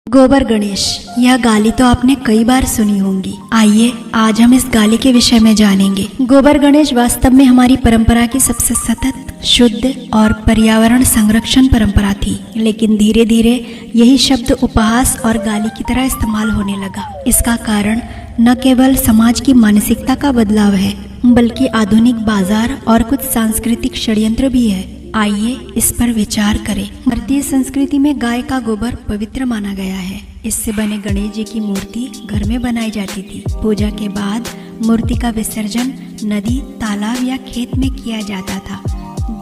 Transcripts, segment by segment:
गोबर गणेश, यह गाली तो आपने कई बार सुनी होंगी। आइए आज हम इस गाली के विषय में जानेंगे। गोबर गणेश वास्तव में हमारी परंपरा की सबसे सतत, शुद्ध और पर्यावरण संरक्षण परंपरा थी, लेकिन धीरे धीरे यही शब्द उपहास और गाली की तरह इस्तेमाल होने लगा। इसका कारण न केवल समाज की मानसिकता का बदलाव है, बल्कि आधुनिक बाजार और कुछ सांस्कृतिक षड्यंत्र भी है। आइए इस पर विचार करें। भारतीय संस्कृति में गाय का गोबर पवित्र माना गया है। इससे बने गणेश जी की मूर्ति घर में बनाई जाती थी। पूजा के बाद मूर्ति का विसर्जन नदी, तालाब या खेत में किया जाता था।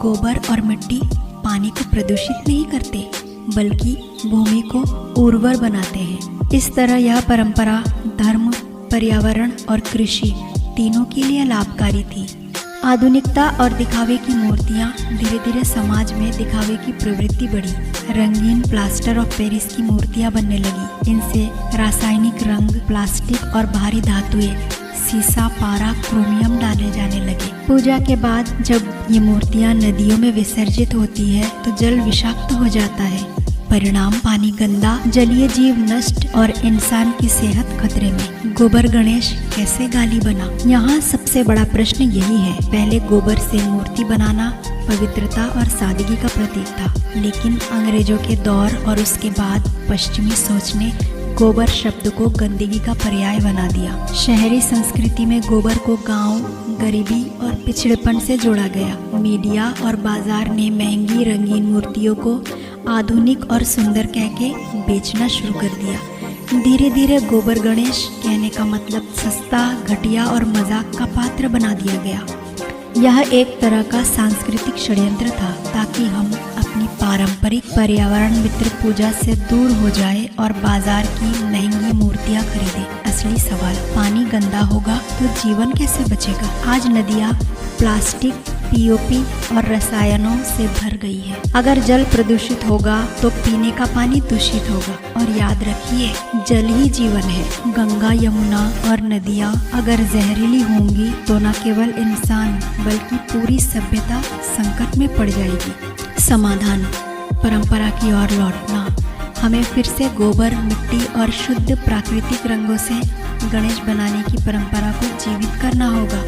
गोबर और मिट्टी पानी को प्रदूषित नहीं करते, बल्कि भूमि को उर्वर बनाते हैं। इस तरह यह परंपरा धर्म, पर्यावरण और कृषि तीनों के लिए लाभकारी थी। आधुनिकता और दिखावे की मूर्तियां धीरे धीरे समाज में दिखावे की प्रवृत्ति बढ़ी। रंगीन प्लास्टर ऑफ पेरिस की मूर्तियां बनने लगी। इनसे रासायनिक रंग, प्लास्टिक और भारी धातुएं, सीसा, पारा, क्रोमियम डाले जाने लगे। पूजा के बाद जब ये मूर्तियां नदियों में विसर्जित होती है तो जल विषाक्त हो जाता है। परिणाम पानी गंदा, जलीय जीव नष्ट और इंसान की सेहत खतरे में। गोबर गणेश कैसे गाली बना? यहाँ सबसे बड़ा प्रश्न यही है। पहले गोबर से मूर्ति बनाना पवित्रता और सादगी का प्रतीक था, लेकिन अंग्रेजों के दौर और उसके बाद पश्चिमी सोच ने गोबर शब्द को गंदगी का पर्याय बना दिया। शहरी संस्कृति में गोबर को गांव, गरीबी और पिछड़ेपन से जोड़ा गया। मीडिया और बाजार ने महंगी रंगीन मूर्तियों को आधुनिक और सुंदर कहके बेचना शुरू कर दिया। धीरे धीरे गोबर गणेश कहने का मतलब सस्ता, घटिया और मजाक का पात्र बना दिया गया। यह एक तरह का सांस्कृतिक षड्यंत्र था ताकि हम अपनी पारंपरिक पर्यावरण मित्र पूजा से दूर हो जाए और बाजार की महंगी मूर्तियां खरीदें। असली सवाल, पानी गंदा होगा तो जीवन कैसे बचेगा? आज नदियां प्लास्टिक, पीओपी और रसायनों से भर गई है। अगर जल प्रदूषित होगा तो पीने का पानी दूषित होगा। और याद रखिए, जल ही जीवन है। गंगा, यमुना और नदियाँ अगर जहरीली होंगी तो न केवल इंसान बल्कि पूरी सभ्यता संकट में पड़ जाएगी। समाधान, परंपरा की ओर लौटना। हमें फिर से गोबर, मिट्टी और शुद्ध प्राकृतिक रंगों से गणेश बनाने की परंपरा को जीवित करना होगा।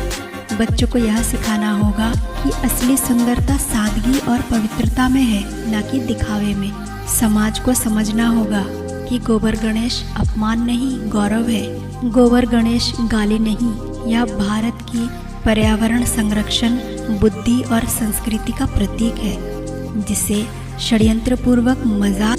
बच्चों को यह सिखाना होगा कि असली सुंदरता सादगी और पवित्रता में है, न कि दिखावे में। समाज को समझना होगा कि गोबर गणेश अपमान नहीं, गौरव है। गोबर गणेश गाली नहीं, यह भारत की पर्यावरण संरक्षण, बुद्धि और संस्कृति का प्रतीक है, जिसे षड्यंत्रपूर्वक मजाक